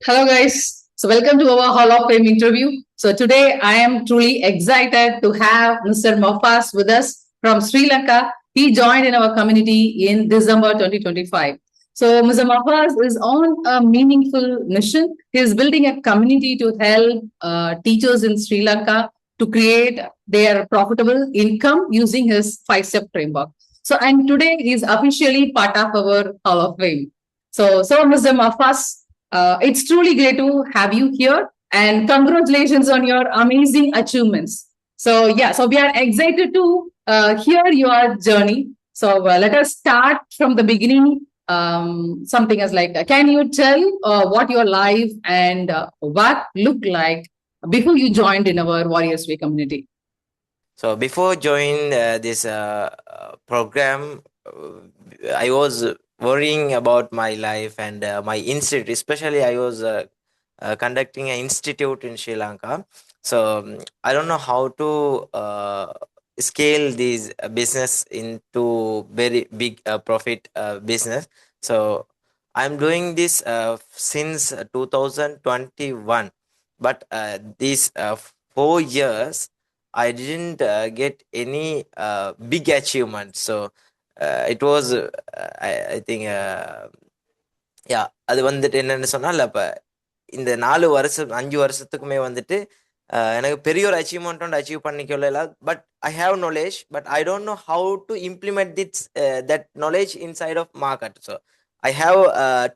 Hello, guys. So, welcome to our Hall of Fame interview. So, today I am truly excited to have Mr. Mafas with us from Sri Lanka. He joined in our community in December 2025. So, Mr. Mafas is on a meaningful mission. He is building a community to help teachers in Sri Lanka to create their profitable income using his five-step framework. So, and today he is officially part of our Hall of Fame. So Mr. Mafas, it's truly great to have you here, and congratulations on your amazing achievements. So we are excited to hear your journey. So let us start from the beginning. Something as like, can you tell what your life and what looked like before you joined in our Warriors Way community? So before joining this program, I was worrying about my life and my institute. Especially, I was conducting an institute in Sri Lanka. So I don't know how to scale this business into very big profit business. So I'm doing this since 2021, but these 4 years I didn't get any big achievement. So it was, I think, அது வந்துட்டு என்னன்னு சொன்னால் அப்போ இந்த 4 வருஷம் 5 வருஷத்துக்குமே வந்துட்டு எனக்கு பெரிய ஒரு அச்சீவ்மெண்ட் அச்சீவ் பண்ணிக்கல. But I have knowledge, but I don't know how to implement its that knowledge inside of market. So I have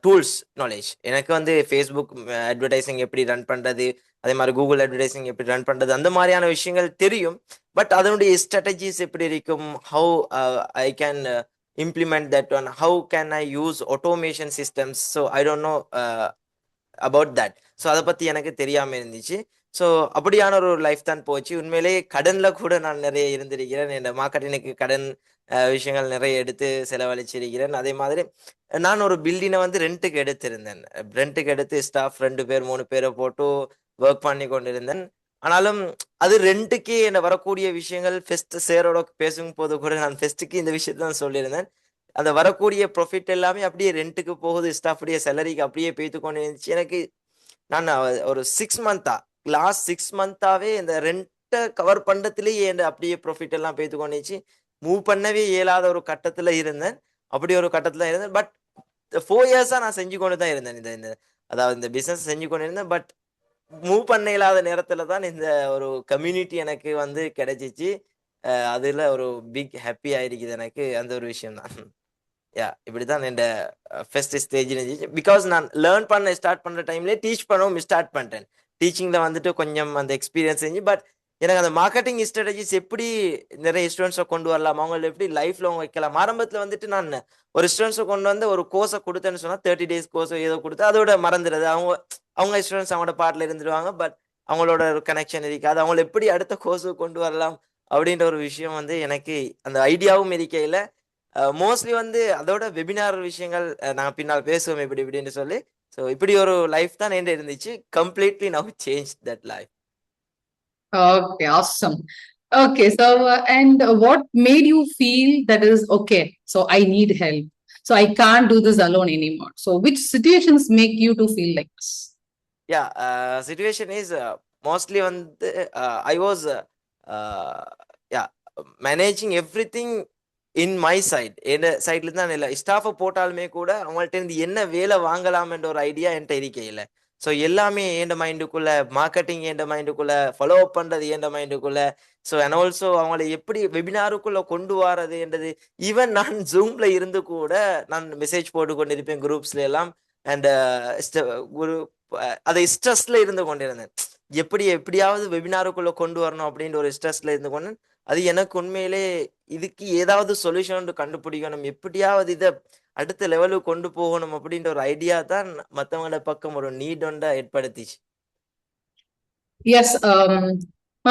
tools knowledge. எனக்கு வந்து ஃபேஸ்புக் அட்வர்டைசிங் எப்படி ரன் பண்ணுறது, அதே மாதிரி கூகுள் அட்வர்டைசிங் எப்படி ரன் பண்ணுறது, அந்த மாதிரியான விஷயங்கள் தெரியும். பட் அதனுடைய ஸ்ட்ராட்டஜிஸ் எப்படி இருக்கும், how I can implement that one, how can I use automation systems, so I don't know about that. So அதை பற்றி எனக்கு தெரியாமல் இருந்துச்சு. ஸோ அப்படியான ஒரு லைஃப் தான் போச்சு. உண்மையிலேயே கடனில் கூட நான் நிறைய இருந்திருக்கிறேன். என் மார்க்கெட்டினுக்கு கடன் விஷயங்கள் நிறைய எடுத்து செலவழிச்சிருக்கிறேன். அதே மாதிரி நான் ஒரு பில்டிங்கை வந்து ரெண்ட்டுக்கு எடுத்திருந்தேன். ரெண்ட்டுக்கு எடுத்து ஸ்டாஃப் 2 பேர் 3 பேரை போட்டு ஒர்க் பண்ணி கொண்டிருந்தேன். ஆனாலும் அது ரெண்டுக்கே என்ன வரக்கூடிய விஷயங்கள் ஃபெஸ்ட் சேரோட பேசும்போது கூட நான் ஃபெஸ்ட்டுக்கு இந்த விஷயத்த தான் சொல்லியிருந்தேன். அந்த வரக்கூடிய ப்ராஃபிட் எல்லாமே அப்படியே ரெண்ட்டுக்கு போகுது, ஸ்டாஃபுடைய சேலரிக்கு அப்படியே பேத்து கொண்டு இருந்துச்சு. எனக்கு நான் ஒரு 6 மந்த்தா லாஸ்ட் 6 மந்த்தாவே இந்த ரெண்ட்டை கவர் பண்ணுறதுலேயே என் அப்படியே ப்ராஃபிட் எல்லாம் பேத்து கொண்டுச்சு. மூவ் பண்ணவே இயலாத ஒரு கட்டத்தில் இருந்தேன். அப்படி ஒரு கட்டத்தில் இருந்தேன். பட் 4 இயர்ஸாக நான் செஞ்சு கொண்டு தான் இருந்தேன். இந்த அதாவது இந்த பிஸ்னஸ் செஞ்சு கொண்டு இருந்தேன். பட் மூவ் பண்ண இல்லாத நேரத்துல தான் இந்த ஒரு கம்யூனிட்டி எனக்கு வந்து கிடைச்சிச்சு. அதுல ஒரு பிக் ஹாப்பி ஆயிருக்குது எனக்கு அந்த ஒரு விஷயம் தான். இப்படிதான் என் ஃபர்ஸ்ட் ஸ்டேஜ் இருந்துச்சு. பிகாஸ் நான் லேர்ன் பண்ண ஸ்டார்ட் பண்ற டைம்லேயே டீச் பண்ணவும் ஸ்டார்ட் பண்ணிட்டேன். டீச்சிங்ல வந்துட்டு கொஞ்சம் அந்த எக்ஸ்பீரியன்ஸ் இருந்துச்சு. பட் எனக்கு அந்த மார்க்கெட்டிங் ஸ்ட்ராட்டஜிஸ் எப்படி நிறைய ஸ்டூடெண்ட்ஸை கொண்டு வரலாம், அவங்களை எப்படி லைஃப்ல அவங்க வைக்கலாம். ஆரம்பத்தில் வந்துட்டு நான் ஒரு ஸ்டூடெண்ட்ஸை கொண்டு வந்து ஒரு கோர்ஸை கொடுத்தேன்னு சொன்னால் 30 days கோர்ஸ் ஏதோ கொடுத்து அதோட மறந்துடுது. அவங்க ஸ்டூடெண்ட்ஸ் அவங்களோட பாட்டில் இருந்துருவாங்க. பட் அவங்களோட ஒரு கனெக்ஷன் இருக்காது. அவங்கள எப்படி அடுத்த கோர்ஸுக்கு கொண்டு வரலாம் அப்படின்ற ஒரு விஷயம் வந்து எனக்கு அந்த ஐடியாவும் இருக்கையில் மோஸ்ட்லி வந்து அதோட வெபினார் விஷயங்கள் நாங்கள் பின்னால் பேசுவோம் இப்படி இப்படின்னு சொல்லி. ஸோ இப்படி ஒரு லைஃப் தான் என்கிட்ட இருந்துச்சு. Completely now change that life. Okay, awesome. Okay, and what made you feel that is okay? So I need help. So I can't do this alone anymore. So which situations make you to feel like this? Situation is mostly வந்து I was yeah managing everything in my side. என் சைட்ல தான் இல்லை. ஸ்டாஃபை போட்டாலுமே கூட அவங்கள்ட்ட இருந்து என்ன வேலை வாங்கலாம்ன்ற ஒரு ஐடியா என்கிட்ட இருக்கையில். ஸோ எல்லாமே என் மைண்டுக்குள்ள, மார்க்கெட்டிங் என் மைண்டுக்குள்ள, ஃபாலோ அப் பண்றது என் மைண்டுக்குள்ள. ஸோ அண்ட் ஆல்சோ அவங்கள எப்படி வெபினாருக்குள்ள கொண்டு வரது என்றது. ஈவன் நான் ஜூம்ல இருந்து கூட நான் மெசேஜ் போட்டு கொண்டிருப்பேன் குரூப்ஸ்ல எல்லாம். அண்ட் ஒரு அதை ஸ்ட்ரெஸ்ல இருந்து கொண்டிருந்தேன். எப்படியாவது வெபினாருக்குள்ள கொண்டு வரணும் அப்படின்ற ஒரு ஸ்ட்ரெஸ்ல இருந்து கொண்டு. அது எனக்கு உண்மையிலே இதுக்கு ஏதாவது சொல்யூஷன் கண்டுபிடிக்கணும், எப்படியாவது இதை அடுத்த லெவலுக்கு கொண்டு போகணும் அப்படின்ற ஒரு ஐடியா தான் மற்றவங்களோட பக்கம் ஒரு நீட் ஒன்றை ஏற்படுத்திச்சு. Yes,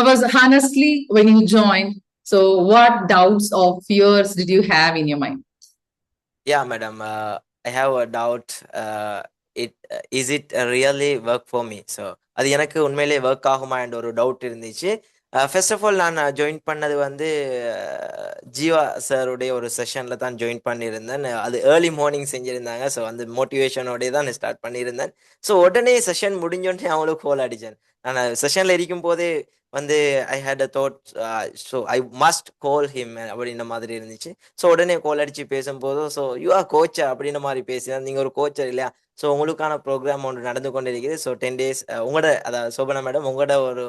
was honestly, when you joined, so what doubts or fears did you have in your mind? Madam, I have a doubt. Is it really work for me? So அது எனக்கு உண்மையிலே work ஆகுமா என்ற ஒரு doubt இருந்துச்சு. First of all நான் join பண்ணது வந்து ஜீவா சாருடைய ஒரு செஷனில் தான் ஜாயின் பண்ணியிருந்தேன். அது ஏர்லி மார்னிங் செஞ்சுருந்தாங்க. ஸோ அந்த மோட்டிவேஷனோடய தான் ஸ்டார்ட் பண்ணியிருந்தேன். ஸோ உடனே செஷன் முடிஞ்சோடனே அவங்களுக்கு கால் அடித்தேன். நான் செஷனில் இருக்கும் போதே வந்து I had a thought, so I must call him அப்படின்ற மாதிரி இருந்துச்சு. ஸோ உடனே கால் அடித்து பேசும்போதும், ஸோ யூ ஆர் கோச்சர் அப்படின்ற மாதிரி பேசினேன். நீங்கள் ஒரு கோச்சர் இல்லையா, ஸோ உங்களுக்கான ப்ரோக்ராம் ஒன்று நடந்து கொண்டு இருக்குது. ஸோ 10 days உங்களோட, அதாவது சோபனா மேடம் உங்களோட ஒரு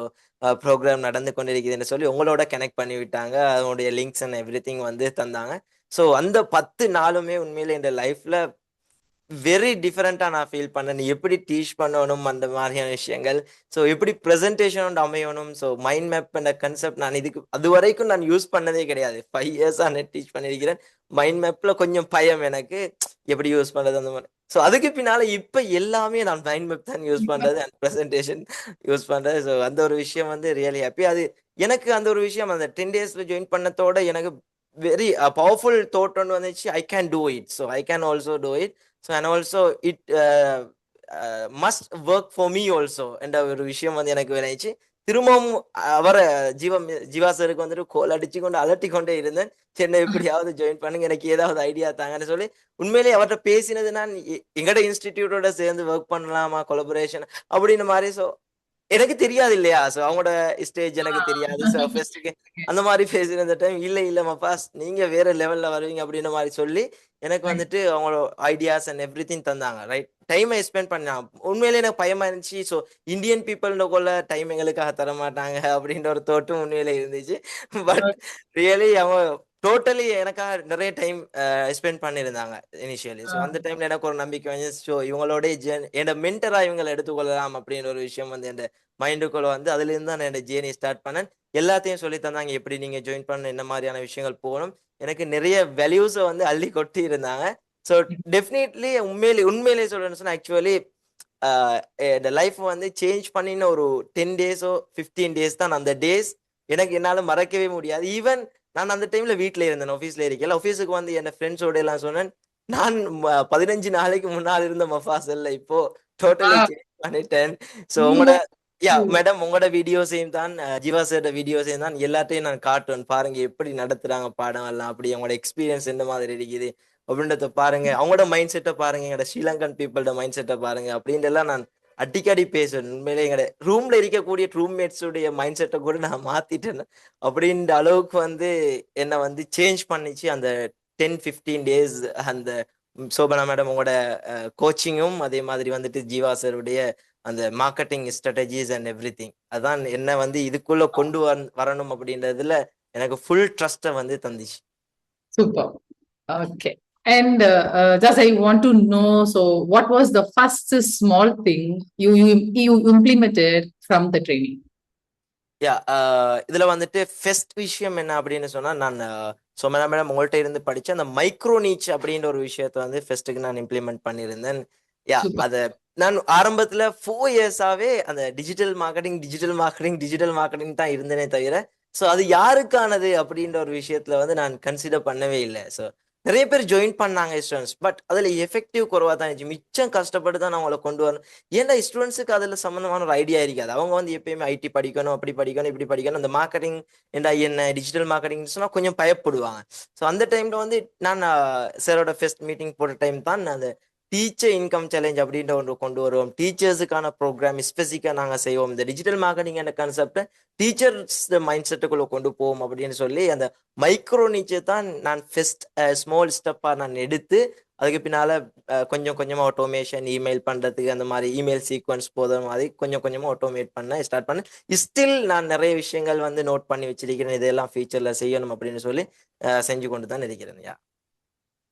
ப்ரோக்ராம் நடந்து கொண்டிருக்குதுன்னு சொல்லி உங்களோட கனெக்ட் பண்ணி விட்டாங்க. அதனுடைய லிங்க்ஸ் அண்ட் எவ்ரி திங் வந்து தந்தாங்க. ஸோ அந்த 10 நாளுமே உண்மையிலே என் லைஃப்ல வெரி டிஃபரெண்டா நான் ஃபீல் பண்ணேன். எப்படி டீச் பண்ணணும் அந்த மாதிரியான விஷயங்கள். ஸோ எப்படி ப்ரெசன்டேஷன் அமையணும். ஸோ மைண்ட் மேப் என்ற கன்செப்ட் நான் இதுக்கு அதுவரைக்கும் நான் யூஸ் பண்ணதே கிடையாது. 5 இயர்ஸா நான் டீச் பண்ணியிருக்கிறேன். மைண்ட் மேப்ல கொஞ்சம் பயம் எனக்கு, எப்படி யூஸ் பண்றது அந்த மாதிரி. ஸோ அதுக்கு பின்னால இப்ப எல்லாமே நான் மைண்ட் மேப் தான் யூஸ் பண்றது அண்ட் ப்ரெசன்டேஷன் யூஸ் பண்றது. ஸோ அந்த ஒரு விஷயம் வந்து ரியலி ஹாப்பி. அது எனக்கு அந்த ஒரு விஷயம் அந்த 10 daysல ஜாயின் பண்ணதோட எனக்கு வெரி பவர்ஃபுல் தாட் ஒன்று வந்துச்சு. I can do it. So I can also do it. So and also it must work for me also என்ற ஒரு விஷயம் வந்து எனக்கு விளைச்சு. திரும்பவும் அவரை ஜீவா சருக்கு வந்துட்டு கோல் அடிச்சு கொண்டு அலட்டி கொண்டே இருந்தேன். சென்னை எப்படியாவது ஜாயின் பண்ணுங்க, எனக்கு ஏதாவது ஐடியா தாங்கன்னு சொல்லி உண்மையிலேயே அவர்கிட்ட பேசினது நான் எங்கட இன்ஸ்டிடியூட்டோட சேர்ந்து ஒர்க் பண்ணலாமா, கொலபரேஷன் அப்படின்னு மாதிரி. ஸோ எனக்கு தெரியாது இல்லையா, ஸோ அவங்களோட ஸ்டேஜ் எனக்கு தெரியாது. ஸோ ஃபர்ஸ்ட்டுக்கு அந்த மாதிரி பேசின டைம் இல்ல மப்பாஸ் நீங்க வேற லெவல்ல வருவீங்க அப்படின்ற மாதிரி சொல்லி எனக்கு வந்துட்டு அவங்களோட ஐடியாஸ் அண்ட் எவ்ரி திங் தந்தாங்க. ரைட் டைமை ஸ்பெண்ட் பண்ண உண்மையிலே எனக்கு பயமா இருந்துச்சு. ஸோ இந்தியன் பீப்புள்ன்ற கொள்ள டைம் எங்களுக்காக தர மாட்டாங்க அப்படின்ற ஒரு தோட்டம் உண்மையிலே இருந்துச்சு. பட் ரியலி அவன் டோட்டலி எனக்காக நிறைய டைம் ஸ்பெண்ட் பண்ணியிருந்தாங்க இனிஷியலி. ஸோ அந்த டைம்ல எனக்கு ஒரு நம்பிக்கை வந்து, ஸோ இவங்களோட என்னோட மென்டரா இவங்களை எடுத்துக்கொள்ளலாம் அப்படின்ற ஒரு விஷயம் வந்து என் மைண்டுக்குள்ள வந்து அதுல இருந்து தான் என்னோட ஜேர்னி ஸ்டார்ட் பண்ணேன். எல்லாத்தையும் சொல்லி தந்தாங்க, எப்படி நீங்க ஜாயின் பண்ண என்ன மாதிரியான விஷயங்கள் போகணும். எனக்கு நிறைய வேல்யூஸை வந்து அள்ளி கொட்டி இருந்தாங்க. ஸோ டெஃபினெட்லி உண்மையிலேயே சொல்லணும்னு சொன்னா ஆக்சுவலி இந்த லைஃப் வந்து சேஞ்ச் பண்ணின ஒரு 10 days 15 days தான். அந்த டேஸ் எனக்கு என்னால மறக்கவே முடியாது. ஈவன் நான் அந்த டைம்ல வீட்டுல இருந்தேன், ஆஃபீஸ்ல இருக்கல. ஆஃபீஸுக்கு வந்து என் ஃப்ரெண்ட்ஸோட எல்லாம் சொன்னேன், நான் 15 நாளைக்கு முன்னால் இருந்த மஃபாஸ் இல்ல, இப்போ டோட்டலி சேஞ்ச் பண்ணிட்டேன். ஸோ உங்களோட மேடம் உங்களோட வீடியோஸையும் தான் ஜீவா சார் வீடியோஸையும் தான் எல்லாத்தையும் நான் காட்டுவேன். பாருங்க எப்படி நடத்துறாங்க பாடம் எல்லாம், அப்படி அவங்களோட எக்ஸ்பீரியன்ஸ் எந்த மாதிரி இருக்குது அப்படின்றத பாருங்க, அவங்களோட மைண்ட் செட்டை பாருங்க, எங்களோட ஸ்ரீலங்கன் பீப்புளோட மைண்ட் செட்டை பாருங்க அப்படின்ட்டு எல்லாம் நான் அடிக்கடி பேசுவேன். உண்மையிலே எங்களோட ரூம்ல இருக்கக்கூடிய ரூம்மேட்ஸ் உடைய மைண்ட் செட்டை கூட நான் மாத்திட்டேன். அப்படின்ற அளவுக்கு வந்து என்னை வந்து சேஞ்ச் பண்ணிச்சு அந்த 10-15 days. அந்த சோபனா மேடம் உங்களோட கோச்சிங்கும் அதே மாதிரி வந்துட்டு ஜீவா சாருடைய அந்த marketing strategies and every thing அதான் என்ன வந்து இதுக்குள்ள கொண்டு வரணும் அப்படின்றதுல எனக்கு ஃபுல் ட்ரஸ்ட்டை வந்து தந்துச்சு. Super. Okay. And just I want to know, so what was the first small thing you implemented from the training? யா இதுல வந்துட்டு ஃபர்ஸ்ட் விஷயம் என்ன அப்படின்னு சொன்னா, நான் சோமனா மேடம் உங்கள்கிட்ட இருந்து படிச்ச அந்த மைக்ரோ நீச் அப்படின்ற ஒரு விஷயத்த வந்து ஃபர்ஸ்ட்டுக்கு நான் இம்ப்ளிமெண்ட் பண்ணியிருந்தேன். யா Super. அத நான் ஆரம்பத்துல 4 இயர்ஸாவே அந்த டிஜிட்டல் மார்க்கெட்டிங் தான் இருந்தேனே தவிர, ஸோ அது யாருக்கானது அப்படின்ற ஒரு விஷயத்துல வந்து நான் கன்சிடர் பண்ணவே இல்லை. ஸோ நிறைய பேர் ஜாயின் பண்ணாங்க ஸ்டூடெண்ட்ஸ், பட் அதுல எஃபெக்டிவ் குறைவா தான் இருந்துச்சு. மிச்சம் கஷ்டப்பட்டு தான் நான் அவங்களை கொண்டு வரணும். ஏன்னா ஸ்டூடெண்ட்ஸுக்கு அதுல சம்பந்தமான ஒரு ஐடியா இருக்காது. அவங்க வந்து எப்பயுமே ஐடி படிக்கணும், அப்படி படிக்கணும், இப்படி படிக்கணும், அந்த மார்க்கெட்டிங் என்ன டிஜிட்டல் மார்க்கெட்டிங் சொன்னா கொஞ்சம் பயப்படுவாங்க. ஸோ அந்த டைம்ல வந்து நான் சாரோட ஃபர்ஸ்ட் மீட்டிங் போட்ட டைம் தான் அந்த டீச்சர் இன்கம் சேலஞ்ச் அப்படின்ற ஒன்று கொண்டு வருவோம். டீச்சர்ஸுக்கான ப்ரோக்ராம் ஸ்பெசிஃபிக்காக நாங்கள் செய்வோம். இந்த டிஜிட்டல் மார்க்கெட்டிங் என்ற கான்செப்டை டீச்சர்ஸ் மைண்ட் செட்டுக்குள்ள கொண்டு போவோம் அப்படின்னு சொல்லி அந்த மைக்ரோ நீச்சை தான் நான் ஃபர்ஸ்ட் ஸ்மால் ஸ்டெப்பாக நான் எடுத்து, அதுக்கு பின்னால கொஞ்சம் கொஞ்சமாக ஆட்டோமேஷன், இமெயில் பண்ணுறதுக்கு அந்த மாதிரி இமெயில் சீக்வன்ஸ் போதுற மாதிரி கொஞ்சம் கொஞ்சமாக ஆட்டோமேட் பண்ண ஸ்டார்ட் பண்ணேன். ஸ்டில் நான் நிறைய விஷயங்கள் வந்து நோட் பண்ணி வச்சிருக்கிறேன், இதெல்லாம் ஃபியூச்சரில் செய்யணும் அப்படின்னு சொல்லி செஞ்சு கொண்டு தான் இருக்கிறேன். யா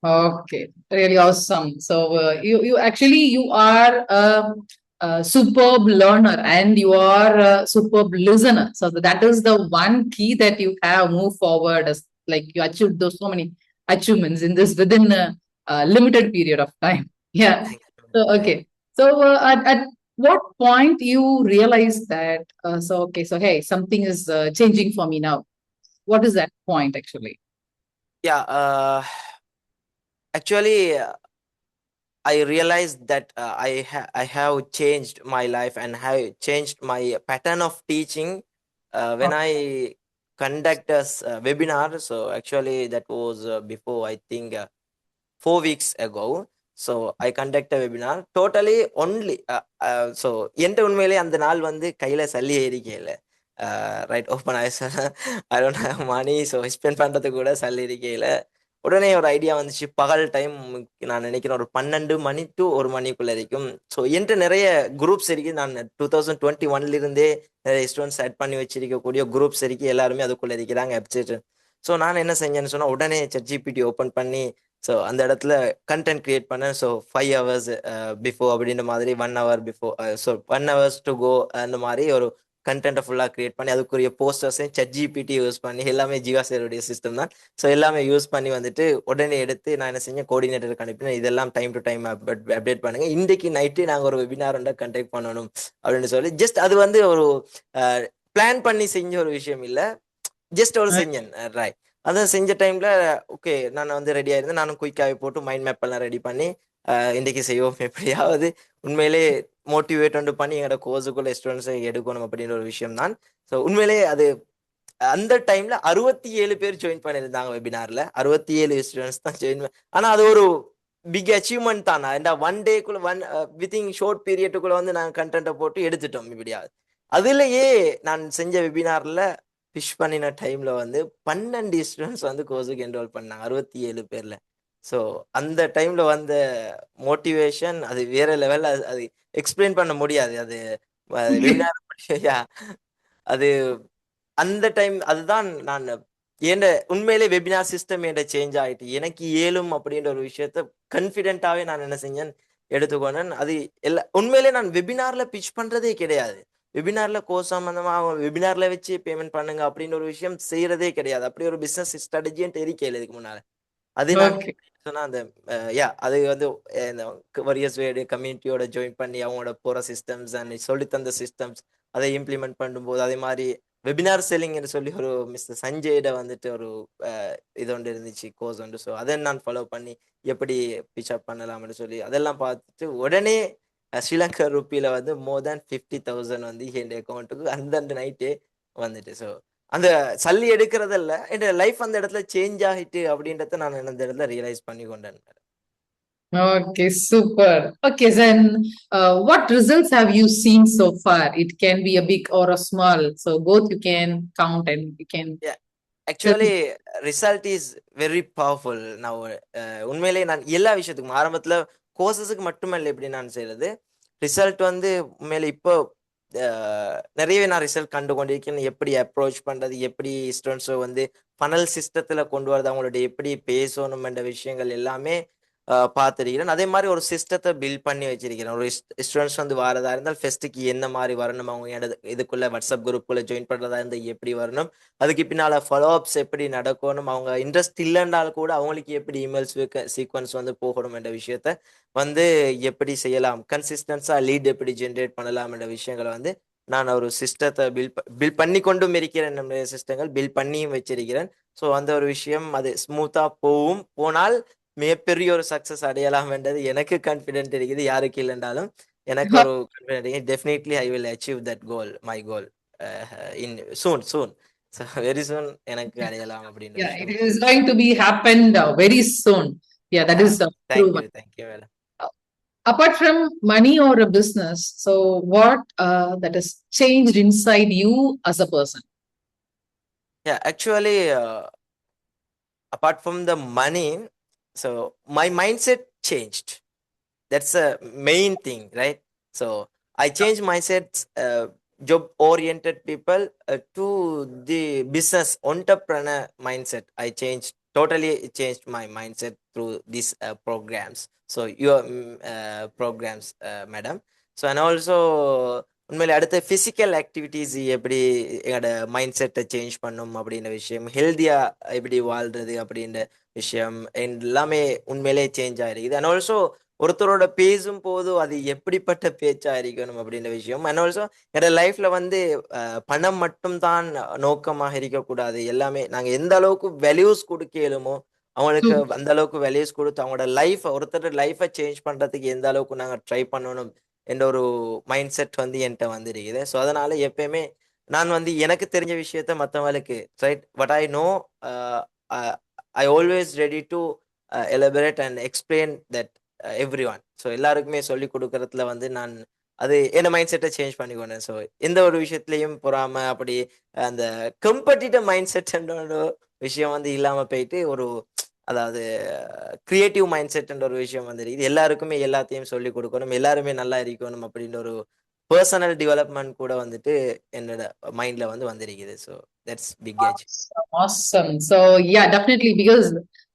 Okay, really awesome. So you actually you are a superb learner and you are a superb listener. So that is the one key that you have moved forward as like you achieved those so many achievements in this within a limited period of time. Yeah. So okay. So at what point you realize that so okay, so hey, something is changing for me now. What is that point actually? Yeah actually I realized that I have changed my life and have changed my pattern of teaching when I conduct a webinar, so actually that was before I think 4 weeks ago. So I conduct a webinar totally only so என்கிட்ட உண்மையிலே அந்த நாள் வந்து கையில சல்லி ஏறிக்கையில right open ஆயிடுச்சு. I don't have money, so spend பண்ணுறதுக்கு கூட சல்லி இருக்கையில் உடனே ஒரு ஐடியா வந்துச்சு. பகல் டைம் நான் நினைக்கிறேன் ஒரு 12 மணி டு 1 மணிக்குள்ள இருக்கும். ஸோ என்கிட்ட நிறைய குரூப்ஸ் இருக்கு. நான் 2021 நிறைய ஸ்டூடெண்ட்ஸ் ஆட் பண்ணி வச்சிருக்கக்கூடிய குரூப்ஸ் இருக்கு. எல்லாருமே அதுக்குள்ள இருக்கிறாங்க வெப்சைட். ஸோ நான் என்ன செஞ்சேன்னு சொன்னால் உடனே ChatGPT ஓப்பன் பண்ணி ஸோ அந்த இடத்துல கண்டென்ட் கிரியேட் பண்ணேன். ஸோ 5 hours பிஃபோர் அப்படின்ற மாதிரி 1 hour before, so 1 hours to go அந்த மாதிரி ஒரு கண்டென்ட்டை ஃபுல்லாக கிரியேட் பண்ணி அதுக்குரிய போஸ்டர்ஸையும் ChatGPT யூஸ் பண்ணி எல்லாமே ஜீவா சாருடைய சிஸ்டம் தான். ஸோ எல்லாமே யூஸ் பண்ணி வந்துட்டு உடனே எடுத்து நான் என்ன செஞ்சேன், கோஆர்டினேட்டருக்கு அனுப்பினேன். இதெல்லாம் டைம் டு டைம் அப்டேட் பண்ணுங்க. இன்றைக்கு நைட்டு நாங்கள் ஒரு வெபினார் கண்டக்ட் பண்ணணும் அப்படின்னு சொல்லி ஜஸ்ட் அது வந்து ஒரு பிளான் பண்ணி செஞ்ச ஒரு விஷயம் இல்லை, ஜஸ்ட் ஒரு செஞ்சேன். ரைட், அதான் செஞ்ச டைம்ல ஓகே நான் வந்து ரெடி ஆயிருந்தேன். நானும் குயிக்காகவே போட்டு மைண்ட் மேப் எல்லாம் ரெடி பண்ணி இன்றைக்கு செய்வோம் எப்படியாவது உண்மையிலே மோட்டிவேட் பண்ணி எங்களோட கோர்ஸுக்குள்ள ஸ்டூடெண்ட்ஸை எடுக்கணும் அப்படின்ற ஒரு விஷயம் தான். ஸோ உண்மையிலே அது அந்த டைம்ல 67 பேர் ஜாயின் பண்ணியிருந்தாங்க வெபினார்ல. 67 ஸ்டூடெண்ட்ஸ் தான் ஜாயின். ஆனா அது ஒரு பிக் அச்சீவ்மெண்ட் தான். ஏன்னா 1 டேக்குள்ள வித்தின் ஷார்ட் பீரியட்டுக்குள்ள வந்து நாங்கள் கண்டென்ட்டை போட்டு எடுத்துட்டோம் இப்படியாவது. அதுலயே நான் செஞ்ச வெபினார்ல ஃபிஷ் பண்ணின டைம்ல வந்து 12 ஸ்டூடெண்ட்ஸ் வந்து கோர்ஸுக்கு என்ரோல் பண்ணாங்க 67 பேர்ல. ஸோ அந்த டைம்ல வந்த மோட்டிவேஷன் அது வேற லெவல்ல. அது எக்ஸ்பிளைன் பண்ண முடியாது. அது வெபினார் அது அந்த டைம் அதுதான் நான் ஏண்ட உண்மையிலே வெபினார் சிஸ்டம் என்ற சேஞ்ச் ஆயிட்டு எனக்கு ஏலும் அப்படின்ற ஒரு விஷயத்த கான்ஃபிடென்ட்டாவே நான் என்ன செஞ்சேன் எடுத்துக்கொண்டேன். அது உண்மையிலே நான் வெபினார்ல பிச் பண்றதே கிடையாது. வெபினார்ல கோர்ஸ் சம்பந்தமா வெபினார்ல வச்சு பேமெண்ட் பண்ணுங்க அப்படின்னு ஒரு விஷயம் செய்யறதே கிடையாது. அப்படி ஒரு பிசினஸ் ஸ்ட்ராட்டஜின்னு இருக்கல இதுக்கு முன்னால. அது நான் சொன்னா அந்த அது வந்து இந்த வரியஸ் வேடு கம்யூனிட்டியோட ஜாயின் பண்ணி அவங்களோட போற சிஸ்டம்ஸ் அண்ட் சொல்லி தந்த சிஸ்டம்ஸ் அதை இம்ப்ளிமெண்ட் பண்ணும்போது அதே மாதிரி வெபினார் செல்லிங் சொல்லி ஒரு மிஸ்டர் சஞ்சய்ட வந்துட்டு ஒரு இது ஒன்று இருந்துச்சு, கோர்ஸ் ஒன்று. ஸோ அதை நான் ஃபாலோ பண்ணி எப்படி பிச்சப் பண்ணலாம்னு சொல்லி அதெல்லாம் பார்த்துட்டு உடனே ஸ்ரீலங்கா ரூபியில வந்து மோர் தேன் 50,000 வந்து என் அக்கௌண்ட்டுக்கு அந்த நைட்டே வந்துட்டு. ஸோ அந்த சல்லி எடுக்கிறதல்ல என் லைஃப் அந்த இடத்துல சேஞ்ச் ஆகிட்டு அப்படின்றத நான் அந்த இடத்துல ரியலைஸ் பண்ணி கொண்டேன். Okay, super. Okay, then what results have you seen so far? It can be a big or a small, so both you can count and you can. Yeah, actually result is very powerful now. உண்மையிலேயே நான் எல்லா விஷயத்துக்கும் ஆரம்பத்துல கோர்சஸுக்கு மட்டுமல்ல எப்படி நான் செய்யறது, result வந்து உண்மையிலே இப்போ நிறையவே நான் ரிசல்ட் கண்டு கொண்டிருக்கேன். எப்படி அப்ரோச் பண்றது, எப்படி ஸ்டூடெண்ட்ஸை வந்து ஃபனல் சிஸ்டத்துல கொண்டு வரது, அவங்களோட எப்படி பேசணும் என்ற விஷயங்கள் எல்லாமே பார்த்துருக்கிறேன். அதே மாதிரி ஒரு சிஸ்டத்தை பில்ட் பண்ணி வச்சிருக்கிறேன். ஒரு ஸ்டூடெண்ட்ஸ் வந்து வரதா இருந்தால் ஃபெஸ்ட்டுக்கு என்ன மாதிரி வரணும், அவங்க இதுக்குள்ள வாட்ஸ்அப் குரூப்புக்குள்ள ஜாயின் பண்றதா இருந்தால் எப்படி வரணும், அதுக்கு பின்னால ஃபாலோ அப்ஸ் எப்படி நடக்கணும், அவங்க இன்ட்ரெஸ்ட் இல்லைன்றால் கூட அவங்களுக்கு எப்படி இமெயில்ஸ் சீக்வன்ஸ் வந்து போகணும் என்ற விஷயத்த வந்து எப்படி செய்யலாம், கன்சிஸ்டன்ஸா லீட் எப்படி ஜென்ரேட் பண்ணலாம் என்ற விஷயங்களை வந்து நான் ஒரு சிஸ்டத்தை பில்ட் பண்ணி கொண்டும் இருக்கிறேன். நம்முடைய சிஸ்டங்கள் பில்ட் பண்ணியும் வச்சிருக்கிறேன். ஸோ அந்த ஒரு விஷயம் அது ஸ்மூத்தா போனால் மிகப்பெரிய ஒரு சக்சஸ் அடையலாம் என்றது எனக்கு கான்ஃபிடென்ட் இருக்குது. யாருக்கு இல்லைன்றாலும் எனக்கு ஒரு confident. Definitely I will achieve that goal, my goal in soon. So very soon எனக்கு அடையலாம் அப்படின்னு. Yeah, it is going to be happened very soon. Yeah, that is proven. Thank you madam. Apart from money or a business, so what that has changed inside you as a person? Yeah, actually apart from the money, so my mindset changed. That's a main thing, right? So I changed mindset, job oriented people to the business entrepreneur mindset. I totally changed my mindset through these programs. So your programs madam. So and also உண்மையிலே அடுத்த physical activities எப்படி எங்களோட mind செட்டை change பண்ணும் அப்படின்ற விஷயம், ஹெல்த்தியா எப்படி வாழ்றது அப்படின்ற விஷயம் எல்லாமே உண்மையிலே சேஞ்ச் ஆயிருக்குது. அண்ட் ஆல்சோ ஒருத்தரோட பேசும் போது அது எப்படிப்பட்ட பேச்சா இருக்கணும் அப்படின்ற விஷயம். அண்ட் ஆல்சோ என்னோட லைஃப்ல வந்து பணம் மட்டும் தான் நோக்கமாக இருக்கக்கூடாது. எல்லாமே நாங்க எந்த அளவுக்கு வேல்யூஸ் கொடுக்க இயலுமோ அவங்களுக்கு அந்த அளவுக்கு வேல்யூஸ் கொடுத்து அவங்களோட லைஃப் ஒருத்தரோட லைஃபை சேஞ்ச் பண்றதுக்கு எந்த அளவுக்கு நாங்க ட்ரை பண்ணணும் என்ற ஒரு மைண்ட் செட் வந்து என்கிட்ட வந்து இருக்குது. ஸோ அதனால எப்பயுமே நான் வந்து எனக்கு தெரிஞ்ச விஷயத்த மத்தவங்களுக்கு right what I know I always ready to elaborate and explain that everyone. So எல்லாருக்குமே சொல்லி கொடுக்கறதுல வந்து நான் அது என்ன மைண்ட் செட்டை சேஞ்ச் பண்ணிக்கொண்டேன். ஸோ எந்த ஒரு விஷயத்துலையும் பொறாம அப்படி அந்த கம்படிட்டிவ் மைண்ட் செட்ன்ற ஒரு விஷயம் வந்து இல்லாம போயிட்டு ஒரு அதாவது கிரியேட்டிவ் மைண்ட் செட்ன்ற ஒரு விஷயம் வந்துருக்கு. எல்லாருக்குமே எல்லாத்தையும் சொல்லி கொடுக்கணும், எல்லாருமே நல்லா இருக்கணும் அப்படின்ற ஒரு பர்சனல் டெவலப்மெண்ட் கூட வந்துட்டு என்னோட மைண்ட்ல வந்து வந்திருக்குது. So that's big age. Awesome. So yeah, definitely, because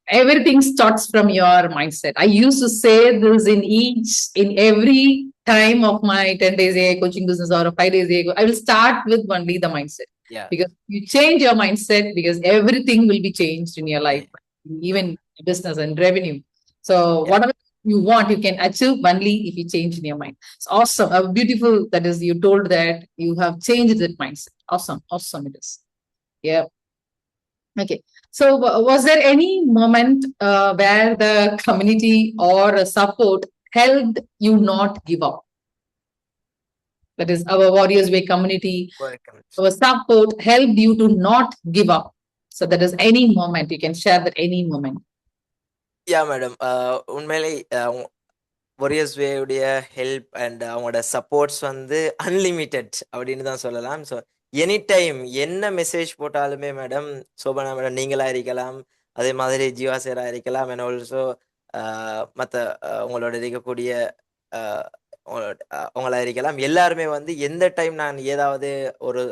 everything starts from your mindset. I used to say this in every time of my 10 days AI coaching business or a 5 days AI. I will start with only the mindset. Yeah. Because you change your mindset, because everything will be changed in your life, even business and revenue. So Yeah. whatever you want, you can achieve only if you change in your mind. It's awesome. Beautiful. That is, you told that you have changed that mindset. Awesome. Awesome it is. Yeah. Okay. So, was there any moment where the community or support helped you not give up? That is, our Warriors Way community, Welcome. our support helped you to not give up. So, that is any moment you can share that any moment. Yeah madam. உண்மையிலே warriors வேவுடைய help and அவங்களோட supports வந்து unlimited அப்படின்னு தான் சொல்லலாம். So any time என்ன message போட்டாலுமே madam, Shobana madam நீங்களா இருக்கலாம், அதே மாதிரி ஜீவா சேரா இருக்கலாம், அண்ட் ஆல்சோ மற்ற உங்களோட இருக்கக்கூடிய அவங்களா இருக்கலாம், எல்லாருமே வந்து எந்த டைம் நான் ஏதாவது ஒரு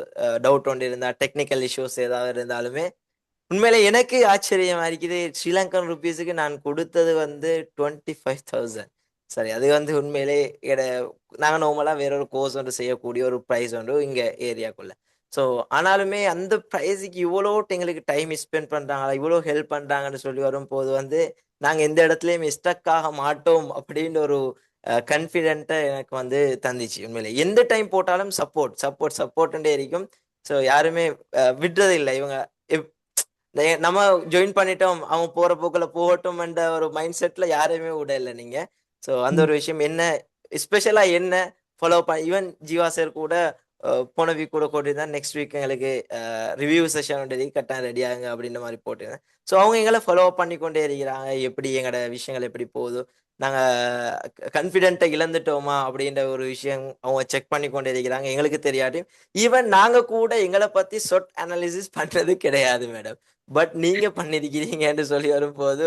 டவுட் ஒன்று இருந்தால், டெக்னிக்கல் இஷ்யூஸ் ஏதாவது இருந்தாலுமே உண்மையிலே எனக்கு ஆச்சரியமா இருக்குது. ஸ்ரீலங்கன் ருபீஸுக்கு நான் கொடுத்தது வந்து 25,000. சரி, அது வந்து உண்மையிலே நாங்கள் நார்மலாக வேற ஒரு கோர்ஸ் ஒன்று செய்யக்கூடிய ஒரு ப்ரைஸ் ஒன்று இங்கே ஏரியாக்குள்ள. ஸோ ஆனாலுமே அந்த ப்ரைஸுக்கு இவ்வளோ எங்களுக்கு டைம் ஸ்பெண்ட் பண்ணுறாங்களா, இவ்வளோ ஹெல்ப் பண்ணுறாங்கன்னு சொல்லி வரும்போது வந்து நாங்கள் எந்த இடத்துலையும் ஸ்டக் ஆக மாட்டோம் அப்படின்ற ஒரு கான்ஃபிடென்ட்டை எனக்கு வந்து தந்துச்சு. உண்மையிலே எந்த டைம் போட்டாலும் சப்போர்ட் சப்போர்ட் சப்போர்ட்டுன்றே இருக்கும். ஸோ யாருமே விடுறது இல்லை. இவங்க நம்ம ஜாயின் பண்ணிட்டோம், அவங்க போற போக்குல போகட்டும் என்ற ஒரு மைண்ட் செட்ல யாரையுமே விடல நீங்க. ஸோ அந்த ஒரு விஷயம் என்ன ஸ்பெஷலா என்ன ஃபாலோ பண்ண ஈவன் ஜீவா சார் கூட போன வீக் கூட போட்டிருந்தேன். நெக்ஸ்ட் வீக் எங்களுக்கு ரிவ்யூ செஷன் கரெக்டாக ரெடி ஆகுங்க அப்படின்ற மாதிரி போட்டிருந்தேன். ஸோ அவங்க எங்களை ஃபாலோ பண்ணி கொண்டே இருக்கிறாங்க. எப்படி எங்களோட விஷயங்கள் எப்படி போகுது, நாங்கள் கான்ஃபிடென்ட்டை இழந்துட்டோமா அப்படின்ற ஒரு விஷயம் அவங்க செக் பண்ணி கொண்டே இருக்கிறாங்க. எங்களுக்கு தெரியாட்டி ஈவன் நாங்கள் கூட எங்களை பற்றி சொட் அனாலிசிஸ் பண்ணுறது கிடையாது மேடம். பட் நீங்க பண்ணிருக்கிறீங்கன்னு சொல்லி வரும்போது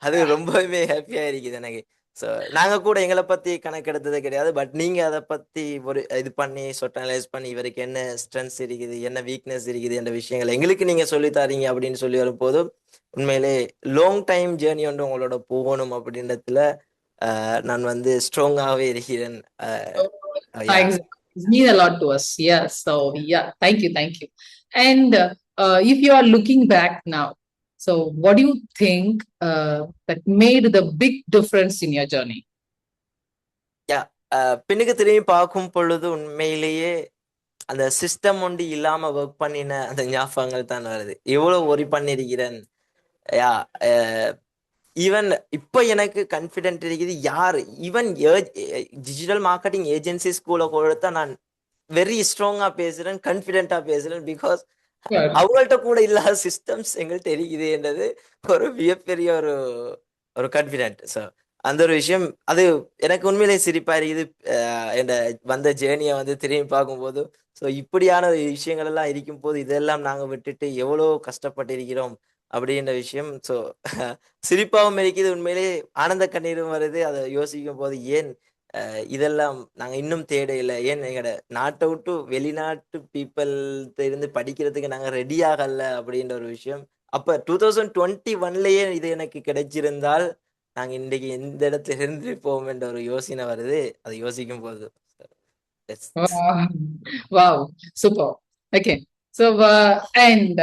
அது ரொம்பவே ஹாப்பியா இருக்குது எனக்கு. ஸோ நாங்க கூட எங்களை பத்தி கணக்கெடுத்தது கிடையாது. பட் நீங்க அதை பத்தி ஒரு இது பண்ணி சொட்டனலைஸ் பண்ணி இவருக்கு என்ன ஸ்ட்ரென்த்ஸ் இருக்குது, என்ன வீக்னஸ் இருக்குது என்ற விஷயங்கள் எங்களுக்கு நீங்க சொல்லி தரீங்க அப்படின்னு சொல்லி வரும்போது உண்மையிலே லாங் டைம் ஜேர்னி வந்து உங்களோட போகணும் அப்படின்றதுல நான் வந்து ஸ்ட்ராங்காகவே இருக்கிறேன். Thanks. It means a lot to us. Yeah. So yeah, thank you, thank you. And if you are looking back now, so what do you think that made the big difference in your journey? பின்னுக்கு திரும்பி பார்க்கும் பொழுது உண்மையிலேயே அந்த system ஒன்று இல்லாம work பண்ணின அந்த ஞாபகங்கள் தான் வருது. எவ்வளவு ஒரி பண்ணிருக்கிறேன். யா ஈவன் இப்போ எனக்கு கான்ஃபிடென்ட் இருக்குது. யார் ஈவன் டிஜிட்டல் மார்க்கெட்டிங் ஏஜென்சிஸ் கூட கொடுத்தா நான் வெரி ஸ்ட்ராங்கா பேசுறேன், கான்ஃபிடென்ட்டா பேசுறேன். பிகாஸ் அவங்கள்ட்ட கூட இல்லாத சிஸ்டம்ஸ் எங்கள்கிட்ட இருக்குது என்றது ஒரு மிகப்பெரிய ஒரு ஒரு கான்ஃபிடென்ட். ஸோ அந்த ஒரு விஷயம் அது எனக்கு உண்மையிலே சிரிப்பா இருக்குது. என் வந்த ஜேர்னியை வந்து திரும்பி பார்க்கும்போது ஸோ இப்படியான விஷயங்கள் எல்லாம் இருக்கும் போது இதெல்லாம் நாங்கள் விட்டுட்டு எவ்வளோ கஷ்டப்பட்டு இருக்கிறோம் அப்படின்ற விஷயம். ஸோ சிரிப்பாகவும் இருக்குது, உண்மையிலே ஆனந்த கண்ணீரும் வருது அதை யோசிக்கும் போது. ஏன் இதெல்லாம் நாங்கள் இன்னும் தேட இல்லை, ஏன் எங்களோட நாட்டை விட்டு வெளிநாட்டு பீப்புள் இருந்து படிக்கிறதுக்கு நாங்கள் ரெடி ஆகல அப்படின்ற ஒரு விஷயம். அப்போ 2021லயே இது எனக்கு கிடைச்சிருந்தால் நாங்கள் இன்றைக்கு எந்த இடத்துல இருந்திருப்போம் என்ற ஒரு யோசனை வருது அதை யோசிக்கும் போது. Wow, super. Okay. So, and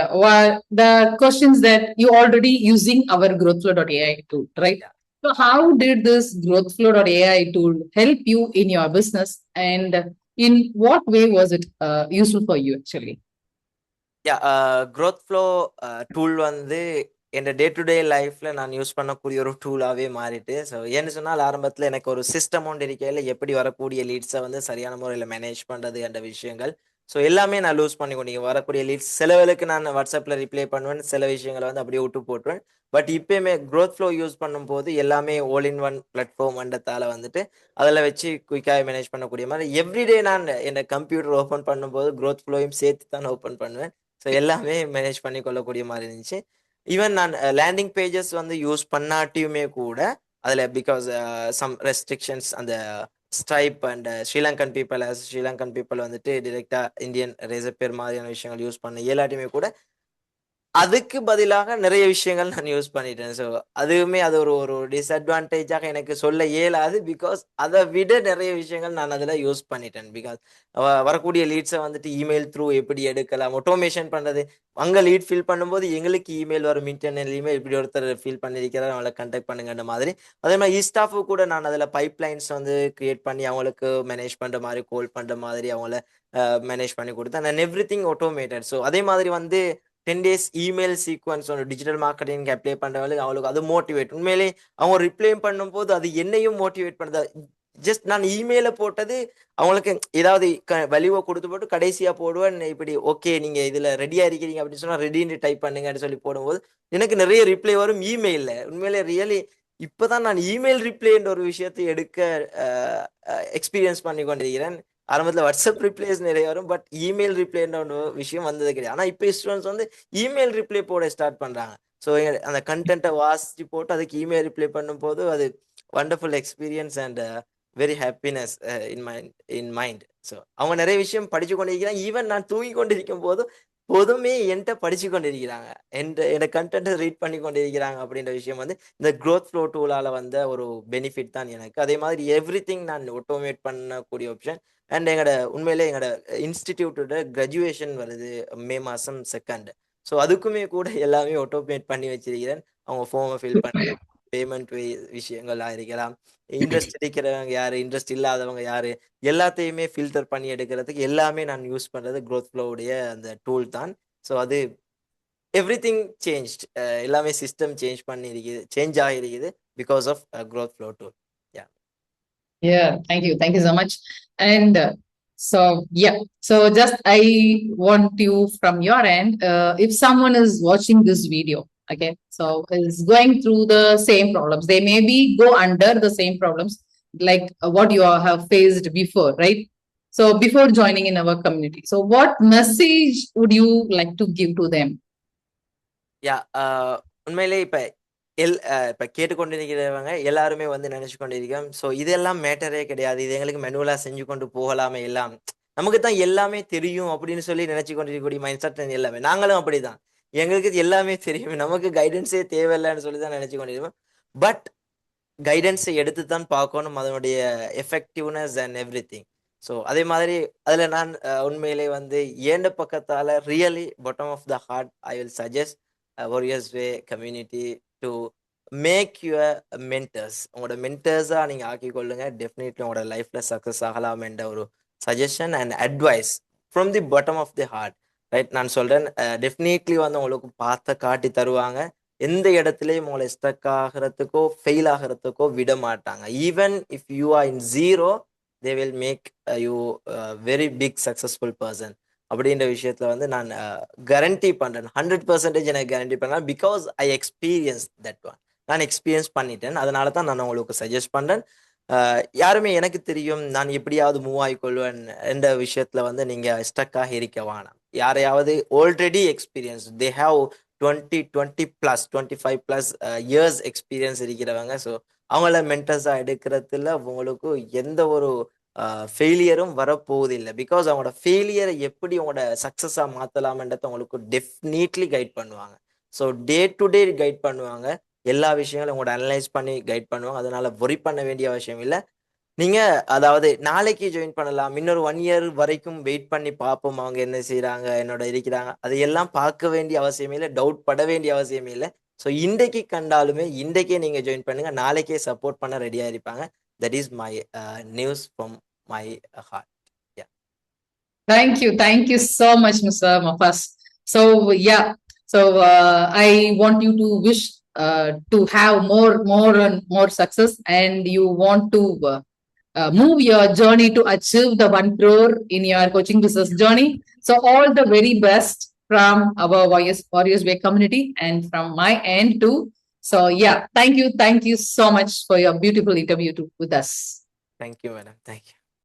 the questions that you already using our growthflow.ai tool, right? Yeah. So, how did this growthflow.ai tool help you in your business, and in what way was it useful for you actually? growth flow tool வந்து என் day to day லைஃப்ல நான் use பண்ணக்கூடிய ஒரு டூலாகவே மாறிட்டு. So ஏன்னு சொன்னால் ஆரம்பத்தில் எனக்கு ஒரு சிஸ்டம் ஒன்று இருக்கையில் எப்படி வரக்கூடிய லீட்ஸை வந்து சரியான முறையில் மேனேஜ் பண்ணுறது என்ற விஷயங்கள் ஸோ எல்லாமே நான் லூஸ் பண்ணி கொண்டீங்க வரக்கூடிய லீட்ஸ் சிலவளுக்கு நான் வாட்ஸ்அப்பில் ரிப்ளை பண்ணுவேன், சில விஷயங்களை வந்து அப்படியே விட்டு போட்டுருவேன். பட் இப்பயுமே க்ரோத் ஃப்ளோ யூஸ் பண்ணும்போது எல்லாமே ஆல் இன் ஒன் பிளாட்ஃபார்ம் வந்ததால வந்துட்டு அதில் வச்சு குயிக்காக மேனேஜ் பண்ணக்கூடிய மாதிரி எவ்ரிடே நான் என்னோட கம்ப்யூட்டர் ஓப்பன் பண்ணும்போது க்ரோத் ஃப்ளோயும் சேர்த்து தான் ஓப்பன் பண்ணுவேன். ஸோ எல்லாமே மேனேஜ் பண்ணி கொள்ளக்கூடிய மாதிரி இருந்துச்சு. ஈவன் நான் லேண்டிங் பேஜஸ் வந்து யூஸ் பண்ணாட்டியுமே கூட அதில் பிகாஸ் சம் ரெஸ்ட்ரிக்ஷன்ஸ் அந்த ஸ்ட்ரைப் அண்ட் ஸ்ரீலங்கன் பீப்புள் வந்துட்டு டிரெக்டா இந்தியன் ரேசர் பேர் மாதிரியான விஷயங்கள் யூஸ் பண்ண இயலாட்டியுமே கூட அதுக்கு பதிலாக நிறைய விஷயங்கள் நான் யூஸ் பண்ணிட்டேன். ஸோ அதுவுமே அது ஒரு ஒரு டிஸ்அட்வான்டேஜாக எனக்கு சொல்ல இயலாது. பிகாஸ் அதை விட நிறைய விஷயங்கள் நான் அதில் யூஸ் பண்ணிட்டேன். பிகாஸ் வரக்கூடிய லீட்ஸை வந்துட்டு இமெயில் த்ரூ எப்படி எடுக்கலாம், ஆட்டோமேஷன் பண்ணுறது. அங்கே லீட் ஃபில் பண்ணும்போது எங்களுக்கு இமெயில் வரும், இன்டர்னல் இமெயில் இப்படி ஒருத்தர் ஃபில் பண்ணியிருக்கிறார், அவங்களை கண்டக்ட் பண்ணுங்கன்ற மாதிரி. அதே மாதிரி ஸ்டாஃபு கூட நான் அதில் பைப்லைன்ஸ் வந்து கிரியேட் பண்ணி அவங்களுக்கு மேனேஜ் பண்ணுற மாதிரி, கால் பண்ணுற மாதிரி அவங்கள மேனேஜ் பண்ணி கொடுத்தேன். And every thing automated. So அதே மாதிரி வந்து 10 days இமெயில் சீக்வன்ஸ் ஒன்று டிஜிட்டல் மார்க்கெட்டிங் அப்ளை பண்ணுறவங்களுக்கு அவங்களுக்கு அது மோட்டிவேட். உண்மையிலே அவங்க ரிப்ளை பண்ணும்போது அது என்னையும் மோட்டிவேட் பண்ணுது. ஜஸ்ட் நான் இமெயில போட்டது அவங்களுக்கு ஏதாவது வலிவை கொடுத்து போட்டு கடைசியாக போடுவேன், இப்படி ஓகே நீங்கள் இதில் ரெடியாக இருக்கிறீங்க அப்படின்னு சொன்னால் ரெடின்னு டைப் பண்ணுங்கன்னு சொல்லி போடும்போது எனக்கு நிறைய ரிப்ளை வரும் இமெயிலில். உண்மையிலே ரியலி இப்போதான் நான் இமெயில் ரிப்ளைன்ற ஒரு விஷயத்தை எடுக்க எக்ஸ்பீரியன்ஸ் பண்ணி கொண்டிருக்கிறேன். ஆரம்பத்தில் வாட்ஸ்அப் ரிப்ளைஸ் நிறைய வரும், பட் இமெயில் ரிப்ளைன்ற ஒரு விஷயம் வந்தது கிடையாது. ஆனால் இப்போ ஸ்டூடெண்ட்ஸ் வந்து இமெயில் ரிப்ளை போட ஸ்டார்ட் பண்ணுறாங்க. ஸோ அந்த கண்டென்ட்டை வாசித்து போட்டு அதுக்கு இமெயில் ரிப்ளை பண்ணும்போது அது wonderful experience and very happiness in mind. So அவங்க நிறைய விஷயம் படித்து கொண்டிருக்கிறாங்க. ஈவன் நான் தூங்கி கொண்டிருக்கும் போது பொதுமே என்கிட்ட படிச்சு கொண்டிருக்கிறாங்க, என்னோட கண்டென்ட்டை ரீட் பண்ணி கொண்டிருக்கிறாங்க. அப்படின்ற விஷயம் வந்து இந்த க்ரோத் ஃப்ளோ டூலால் வந்த ஒரு பெனிஃபிட் தான் எனக்கு. அதே மாதிரி எவ்ரி திங் நான் ஆட்டோமேட் பண்ணக்கூடிய ஆப்ஷன். அண்ட் உண்மையிலே எங்களோட இன்ஸ்டிடியூட்டோட கிராஜுவேஷன் வருது மே மாதம் 2. ஸோ அதுக்குமே கூட எல்லாமே ஆட்டோமேட் பண்ணி வச்சிருக்கிறேன். அவங்க ஃபார்மை ஃபில் பண்ணி பேமெண்ட் விஷயங்கள்லாம் இருக்கலாம், இன்ட்ரெஸ்ட் இருக்கிறவங்க யாரு, இன்ட்ரெஸ்ட் இல்லாதவங்க யாரு, எல்லாத்தையுமே ஃபில்டர் பண்ணி எடுக்கிறதுக்கு எல்லாமே நான் யூஸ் பண்ணுறது க்ரோத் ஃப்ளோவுடைய அந்த டூல் தான். ஸோ அது எவ்ரி திங் சேஞ்ச்ட், எல்லாமே சிஸ்டம் சேஞ்ச் ஆகிருக்குது because of growth flow tool. Yeah, thank you so much. And so yeah, so just I want you from your end, if someone is watching this video, okay, so is going through the same problems, they maybe go under the same problems like what you have faced before, right? So before joining in our community, so what message would you like to give to them? யா உண்மையிலே இப்போ கேட்டுக்கொண்டிருக்கிறவங்க எல்லாருமே வந்து நினைச்சு கொண்டிருக்கோம், so இதெல்லாம் மேட்டரே கிடையாது, இது எங்களுக்கு மெனுவலாக செஞ்சு கொண்டு போகலாமே, எல்லாம் நமக்கு தான் எல்லாமே தெரியும் அப்படின்னு சொல்லி நினைச்சு கொண்டிருக்கக்கூடிய மைண்ட் செட் எல்லாமே நாங்களும் அப்படிதான். எங்களுக்கு இது எல்லாமே தெரியும், நமக்கு கைடன்ஸே தேவையில்லைன்னு சொல்லி தான் நினைச்சு கொண்டிருக்கோம். பட் கைடன்ஸை எடுத்து தான் பார்க்கணும், அதனுடைய effectiveness and everything. So அதே மாதிரி அதில் நான் உண்மையிலே வந்து ஏண்ட பக்கத்தால் really bottom of the heart I will suggest warriors way community to make your mentors. உங்களோட மென்டர்ஸாக நீங்கள் ஆக்கிக்கொள்ளுங்க, டெஃபினெட்லி உங்களோட லைஃப்பில் சக்ஸஸ் ஆகலாம் என்ற ஒரு suggestion and advice from the bottom of the heart. Right, நான் சொல்கிறேன், டெஃபினெட்லி வந்து உங்களுக்கு பார்த்து காட்டி தருவாங்க. எந்த இடத்துலையும் உங்களை ஸ்டக் ஆகிறதுக்கோ ஃபெயில் ஆகிறதுக்கோ விட மாட்டாங்க. Even if you are in zero, they will make you very big successful person. அப்படின்ற விஷயத்துல வந்து நான் கேரண்டி பண்ணுறேன், 100% எனக்கு கேரண்டி பண்ணேன். Because I experience that one. நான் எக்ஸ்பீரியன்ஸ் பண்ணிட்டேன், அதனால தான் நான் உங்களுக்கு சஜஸ்ட் பண்ணுறேன். யாருமே எனக்கு தெரியும், நான் எப்படியாவது மூவ் ஆகிக்கொள்வேன் என்ற விஷயத்துல வந்து நீங்கள் ஸ்டக்காக இருக்க வேணாம். யாரையாவது already experience, they have 25+ years experience இருக்கிறவங்க. ஸோ அவங்கள மென்டர்ஸாக எடுக்கிறதுல உங்களுக்கு எந்த ஒரு ஃபெயிலியரும் வரப்போவதில்லை. பிகாஸ் அவங்களோட ஃபெயிலியரை எப்படி உங்களோட சக்ஸஸாக மாற்றலாம்ன்றதை உங்களுக்கு டெஃபினெட்லி கைட் பண்ணுவாங்க. So day to day guide பண்ணுவாங்க, எல்லா விஷயங்களும் உங்களோட அனலைஸ் பண்ணி கைட் பண்ணுவாங்க. அதனால worry பண்ண வேண்டிய அவசியம் இல்லை. நீங்க அதாவது நாளைக்கு ஜாயின் பண்ணலாம், இன்னொரு 1 year வரைக்கும் வெயிட் பண்ணி பார்ப்போம் அவங்க என்ன செய்யறாங்க, என்னோட இருக்கிறாங்க, அதையெல்லாம் பார்க்க வேண்டிய அவசியமே இல்லை, டவுட் பட வேண்டிய அவசியமே இல்லை. ஸோ இன்றைக்கு கண்டாலுமே இன்றைக்கே நீங்க ஜாயின் பண்ணுங்க, நாளைக்கே சப்போர்ட் பண்ண ரெடியா இருப்பாங்க. That is my news from my heart. Thank you so much, Mr. Mafas. So yeah, so I want you to wish to have more and more success, and you want to move your journey to achieve the 1 crore in your coaching business journey. So all the very best from our Warriors Way community and from my end too. So yeah, thank you so much for your beautiful interview with us. Thank you, madam. Thank you.